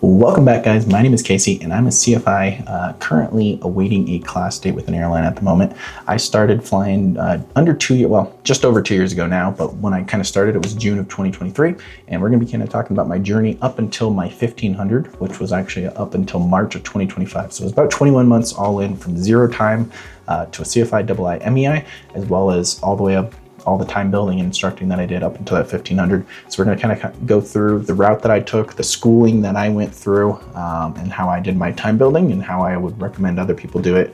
Welcome back, guys. My name is Casey and I'm a CFI, currently awaiting a class date with an airline at the moment. I started flying under 2 years, well, just over 2 years ago now, but when I kind of started, it was June of 2023. And we're going to be kind of talking about my journey up until my 1500, which was actually up until March of 2025. So it was about 21 months all in from zero time to a CFI II MEI, as well as all the way up all the time building and instructing that I did up until that 1500. So we're going to kind of go through the route that I took, the schooling that I went through, and how I did my time building and how I would recommend other people do it.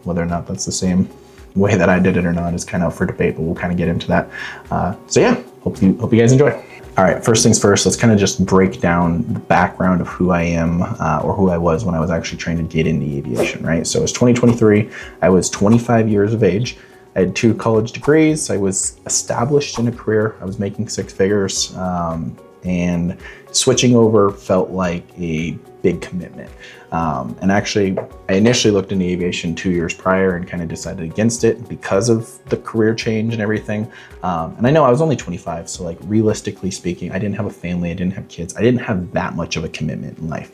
Whether or not that's the same way that I did it or not is kind of up for debate, but we'll kind of get into that. So yeah, hope you guys enjoy. All right, first things first, let's kind of just break down the background of who I am or who I was when I was actually trying to get into aviation, right? So it was 2023, I was 25 years of age. I had 2 college degrees. I was established in a career. I was making 6 figures, and switching over felt like a big commitment. And actually, I initially looked into aviation 2 years prior and kind of decided against it because of the career change and everything. And I know I was only 25, so like realistically speaking, I didn't have a family, I didn't have kids, I didn't have that much of a commitment in life.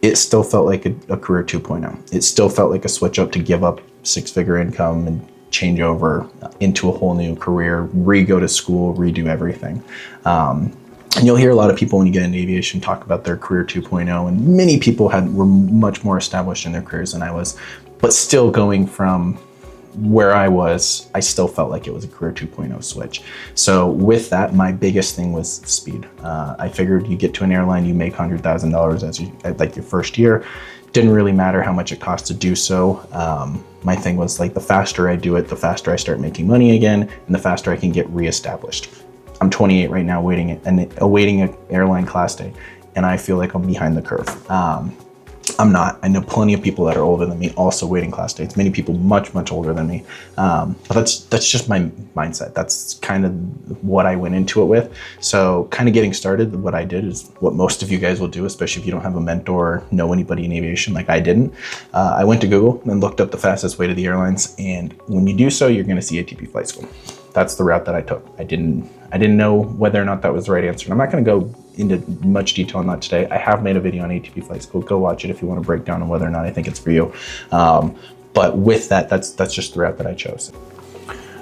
It still felt like a career 2.0. It still felt like a switch up to give up 6-figure income and change over into a whole new career, re-go to school, redo everything. And you'll hear a lot of people when you get into aviation talk about their career 2.0, and many people were much more established in their careers than I was, but still going from where I was, I still felt like it was a career 2.0 switch. So with that, my biggest thing was speed. I figured you get to an airline, you make $100,000 as like your first year. Didn't really matter how much it cost to do so. My thing was like the faster I do it, the faster I start making money again, and the faster I can get reestablished. I'm 28 right now, awaiting an airline class day, and I feel like I'm behind the curve. I'm not. I know plenty of people that are older than me also waiting class dates. Many people much older than me. But that's just my mindset. That's kind of what I went into it with. So kind of getting started, what I did is what most of you guys will do, especially if you don't have a mentor or know anybody in aviation like I didn't. I went to Google and looked up the fastest way to the airlines. And when you do so, you're going to see ATP flight school. That's the route that I took. I didn't know whether or not that was the right answer. And I'm not going to go into much detail on that today. I have made a video on ATP flight school. Go watch it if you want to break down on whether or not I think it's for you. But with that, that's just the route that I chose.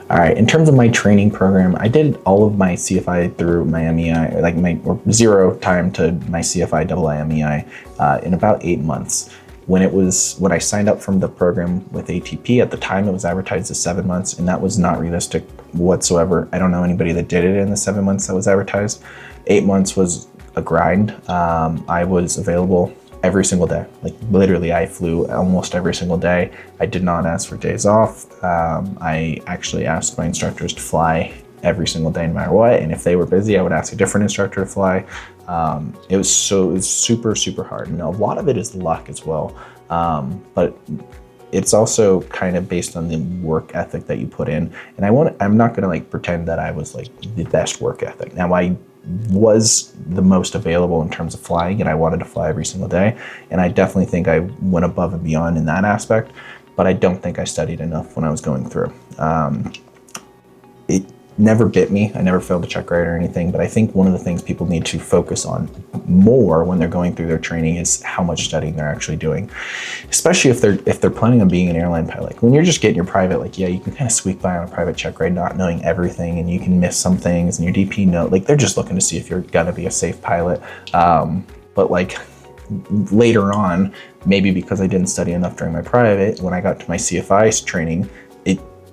All right, in terms of my training program, I did all of my CFI through my MEI, like or zero time to my CFI II MEI in about 8 months. When I signed up from the program with ATP, at the time it was advertised as 7 months, and that was not realistic whatsoever. I don't know anybody that did it in the 7 months that was advertised. 8 months was a grind. I was available every single day. Like literally I flew almost every single day. I did not ask for days off. I actually asked my instructors to fly every single day no matter what. And if they were busy, I would ask a different instructor to fly. It was super hard. And a lot of it is luck as well. But it's also kind of based on the work ethic that you put in. And I'm not going to like pretend that I was like the best work ethic. Now I was the most available in terms of flying, and I wanted to fly every single day. And I definitely think I went above and beyond in that aspect, but I don't think I studied enough when I was going through. It never bit me. I never failed a check ride or anything, but I think one of the things people need to focus on more when they're going through their training is how much studying they're actually doing, especially if they're planning on being an airline pilot. When you're just getting your private, like, yeah, you can kind of squeak by on a private check ride not knowing everything, and you can miss some things, and your DP note, like they're just looking to see if you're gonna be a safe pilot. But like later on, maybe because I didn't study enough during my private, when I got to my CFI training,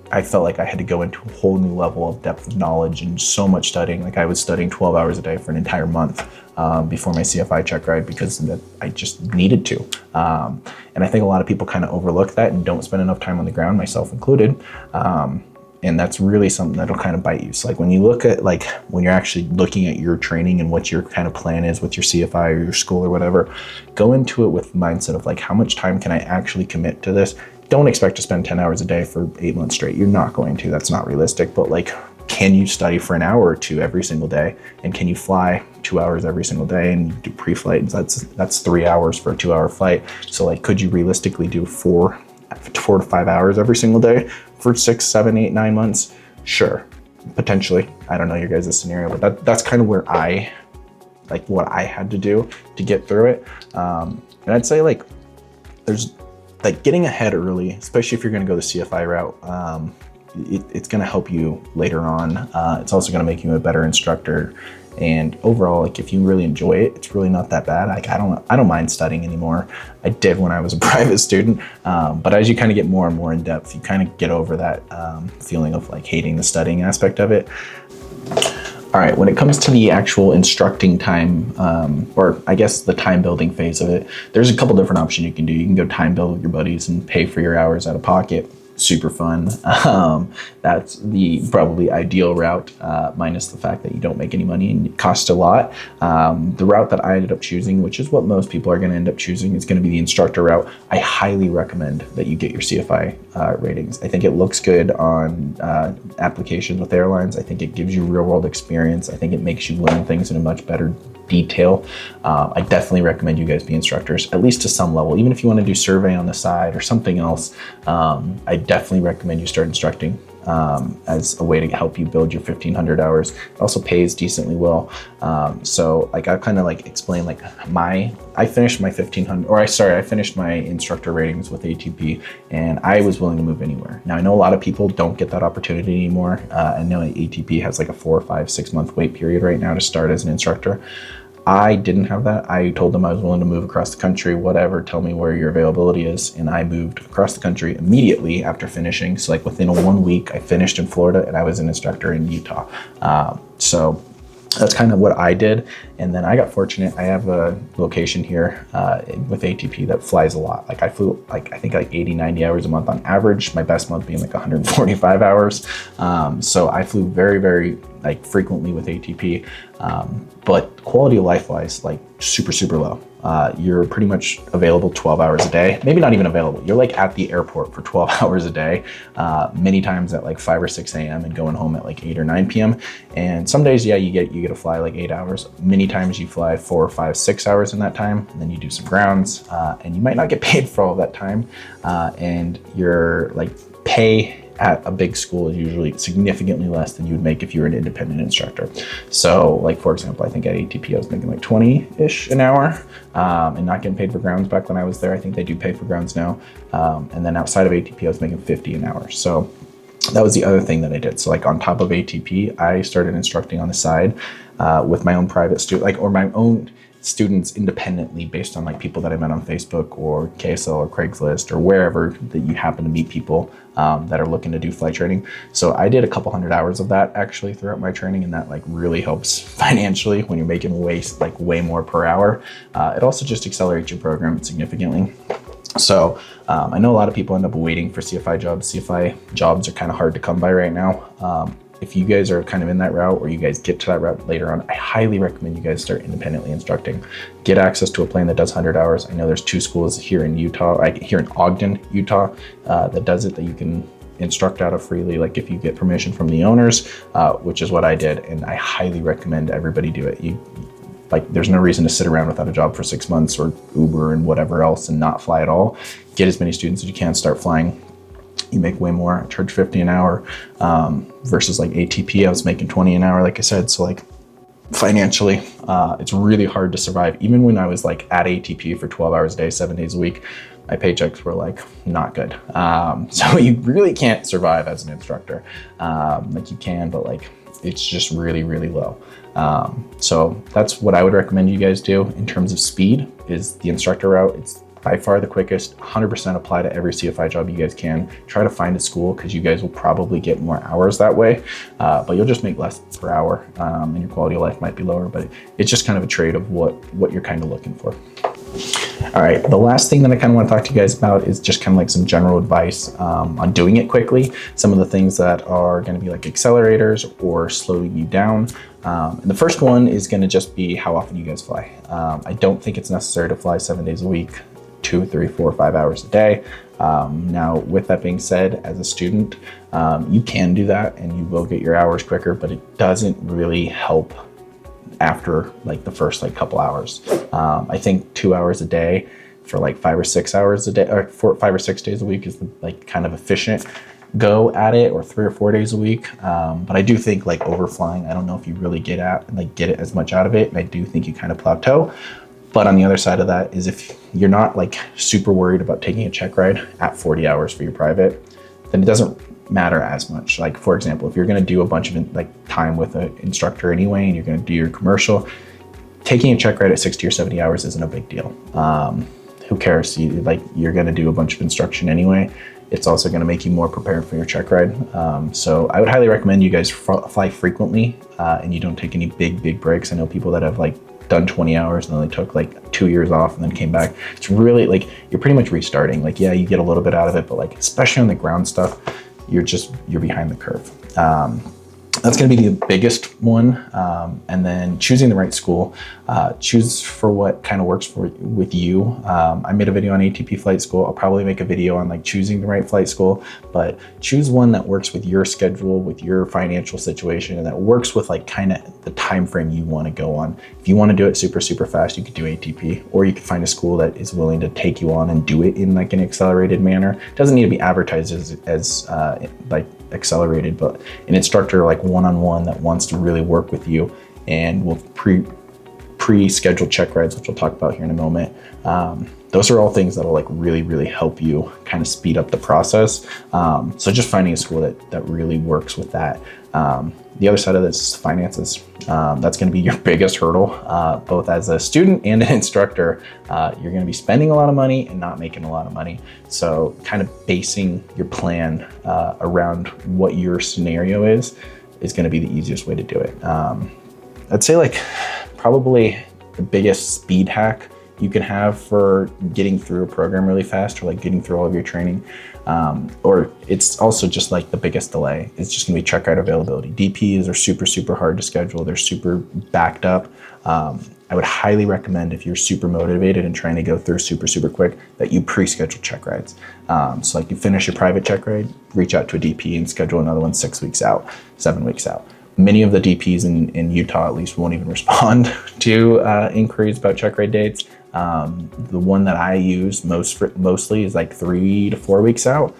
I felt like I had to go into a whole new level of depth of knowledge and so much studying. Like I was studying 12 hours a day for an entire month before my CFI check ride because I just needed to. And I think a lot of people kind of overlook that and don't spend enough time on the ground, myself included. And that's really something that'll kind of bite you. So like when you look at like when you're actually looking at your training and what your kind of plan is with your CFI or your school or whatever, go into it with the mindset of like, how much time can I actually commit to this? Don't expect to spend 10 hours a day for 8 months straight. You're not going to, that's not realistic, but like, can you study for an hour or two every single day? And can you fly 2 hours every single day and do pre-flight? And that's 3 hours for a 2-hour flight. So like, could you realistically do 4 to 5 hours every single day for 6, 7, 8, 9 months? Sure, potentially. I don't know your guys' scenario, but that's kind of where I like what I had to do to get through it. And I'd say like there's like getting ahead early, especially if you're going to go the CFI route. It's going to help you later on. It's also going to make you a better instructor. And overall, like if you really enjoy it, it's really not that bad. Like I don't mind studying anymore. I did when I was a private student, but as you kind of get more and more in depth, you kind of get over that feeling of like hating the studying aspect of it. All right, when it comes to the actual instructing time, or I guess the time building phase of it, there's a couple different options you can do. You can go time build with your buddies and pay for your hours out of pocket. Super fun. That's the probably ideal route, minus the fact that you don't make any money and it costs a lot. The route that I ended up choosing, which is what most people are going to end up choosing, is going to be the instructor route. I highly recommend that you get your CFI ratings. I think it looks good on applications with airlines. I think it gives you real world experience. I think it makes you learn things in a much better detail. I definitely recommend you guys be instructors, at least to some level. Even if you want to do survey on the side or something else, I definitely recommend you start instructing as a way to help you build your 1,500 hours. It also pays decently well. So like I kind of like explain like I finished my 1,500, I finished my instructor ratings with ATP, and I was willing to move anywhere. Now I know a lot of people don't get that opportunity anymore. I know ATP has like a 4, 5, 6 month wait period right now to start as an instructor. I didn't have that. I told them I was willing to move across the country, whatever, tell me where your availability is. And I moved across the country immediately after finishing. So like within 1 week, I finished in Florida and I was an instructor in Utah. So that's kind of what I did. And then I got fortunate. I have a location here with ATP that flies a lot. Like I flew like, I think like 80, 90 hours a month on average, my best month being like 145 hours. So I flew very, very like frequently with ATP. But quality of life wise, like super, super low. You're pretty much available 12 hours a day, maybe not even available. You're like at the airport for 12 hours a day, many times at like 5 or 6 a.m. and going home at like 8 or 9 p.m. And some days, yeah, you get to fly like 8 hours. Many times you fly 4, 5, 6 hours in that time, and then you do some grounds, and you might not get paid for all that time. And your like pay at a big school is usually significantly less than you would make if you were an independent instructor. So like, for example, I think at ATP, I was making like 20-ish an hour, and not getting paid for grounds back when I was there. I think they do pay for grounds now. And then outside of ATP, I was making 50 an hour. So that was the other thing that I did. So like on top of ATP, I started instructing on the side with my own private student, like, or my own students independently based on like people that I met on Facebook or KSL or Craigslist or wherever that you happen to meet people that are looking to do flight training. So I did a couple hundred hours of that actually throughout my training, and that like really helps financially when you're making way more per hour. It also just accelerates your program significantly. So I know a lot of people end up waiting for CFI jobs. CFI jobs are kind of hard to come by right now. If you guys are kind of in that route, or you guys get to that route later on, I highly recommend you guys start independently instructing. Get access to a plane that does 100 hours. I know there's 2 schools here in Utah, here in Ogden, Utah, that does it, that you can instruct out of freely, like if you get permission from the owners, which is what I did. And I highly recommend everybody do it. Like there's no reason to sit around without a job for 6 months or Uber and whatever else and not fly at all. Get as many students as you can, start flying. You make way more. I charge 50 an hour versus like ATP, I was making 20 an hour, like I said. So like financially, it's really hard to survive. Even when I was like at ATP for 12 hours a day, 7 days a week, my paychecks were like not good. So you really can't survive as an instructor. Like you can, but like it's just really, really low. So that's what I would recommend you guys do in terms of speed, is the instructor route. It's by far the quickest. 100% apply to every CFI job you guys can. Try to find a school, because you guys will probably get more hours that way, but you'll just make less per hour, and your quality of life might be lower, but it's just kind of a trade of what you're kind of looking for. All right, the last thing that I kind of want to talk to you guys about is just kind of like some general advice on doing it quickly. Some of the things that are going to be like accelerators or slowing you down. And the first one is going to just be how often you guys fly. I don't think it's necessary to fly 7 days a week, 2, 3, 4, 5 hours a day. Now, with that being said, as a student, you can do that and you will get your hours quicker, but it doesn't really help after like the first like couple hours. I think 2 hours a day for like 5 or 6 hours a day, or 5 or 6 days a week is like kind of efficient. go at it, or 3 or 4 days a week. But I do think like overflying, I don't know if you really get it as much out of it. And I do think you kind of plateau. But on the other side of that is if you're not like super worried about taking a check ride at 40 hours for your private, then it doesn't matter as much. Like for example, if you're going to do a bunch of like time with an instructor anyway, and you're going to do your commercial, taking a check ride at 60 or 70 hours isn't a big deal. Who cares? You're going to do a bunch of instruction anyway. It's also going to make you more prepared for your check ride. So I would highly recommend you guys fly frequently, and you don't take any big breaks. I know people that have like done 20 hours and then they took like 2 years off and then came back. It's really like, you're pretty much restarting. Like, yeah, you get a little bit out of it, but like, especially on the ground stuff, you're behind the curve. That's going to be the biggest one. And then choosing the right school, choose for what kind of works with you. I made a video on ATP flight school. I'll probably make a video on like choosing the right flight school, but choose one that works with your schedule, with your financial situation, and that works with like kind of the time frame you want to go on. If you want to do it super fast, you could do ATP, or you could find a school that is willing to take you on and do it in like an accelerated manner. It doesn't need to be advertised as like accelerated, but an instructor like one-on-one that wants to really work with you and will pre-schedule check rides, which we'll talk about here in a moment. Those are all things that'll like really help you kind of speed up the process. So just finding a school that really works with that. The other side of this is finances. That's going to be your biggest hurdle, both as a student and an instructor. You're going to be spending a lot of money and not making a lot of money. So kind of basing your plan around what your scenario is going to be the easiest way to do it. I'd say like probably the biggest speed hack you can have for getting through a program really fast, or like getting through all of your training, or it's also just like the biggest delay. It's just gonna be check ride availability. DPs are super hard to schedule. They're super backed up. I would highly recommend, if you're super motivated and trying to go through super quick, that you pre-schedule check rides. So like you finish your private check ride, reach out to a DP and schedule another one 6 weeks out, 7 weeks out. Many of the DPs in Utah at least won't even respond to inquiries about check ride dates. The one that I use mostly is like 3 to 4 weeks out.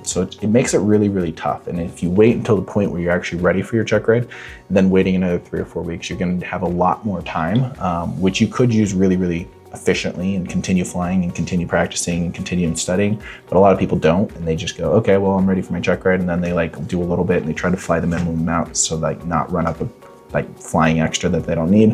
So it makes it really tough. And if you wait until the point where you're actually ready for your check ride, then waiting another 3 or 4 weeks, you're going to have a lot more time, which you could use really efficiently and continue flying and continue practicing and continue studying. But a lot of people don't, and they just go, okay, well, I'm ready for my check ride. And then they like do a little bit and they try to fly the minimum amount, so like not run up with like flying extra that they don't need.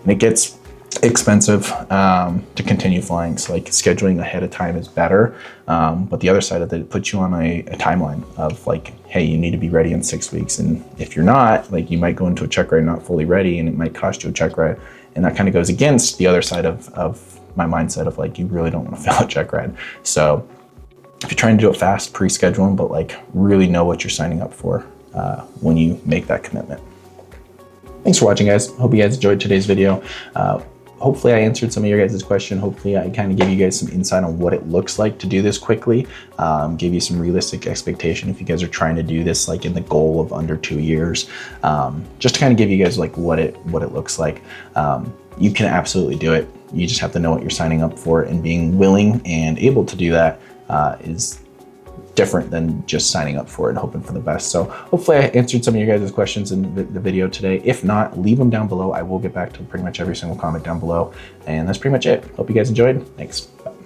And it gets expensive to continue flying. So like scheduling ahead of time is better. But the other side of it puts you on a timeline of like, hey, you need to be ready in 6 weeks. And if you're not, like, you might go into a check ride not fully ready, and it might cost you a check ride. And that kind of goes against the other side of my mindset of like, you really don't want to fail a check ride. So if you're trying to do it fast, pre-schedule them, but like really know what you're signing up for when you make that commitment. Thanks for watching, guys. Hope you guys enjoyed today's video. Hopefully I answered some of your guys' question. Hopefully I kind of gave you guys some insight on what it looks like to do this quickly. Give you some realistic expectation if you guys are trying to do this like in the goal of under 2 years. Just to kind of give you guys like what it looks like. You can absolutely do it. You just have to know what you're signing up for, and being willing and able to do that is different than just signing up for it and hoping for the best. So hopefully I answered some of your guys' questions in the video today. If not, leave them down below. I will get back to pretty much every single comment down below. And that's pretty much it. Hope you guys enjoyed. Thanks. Bye.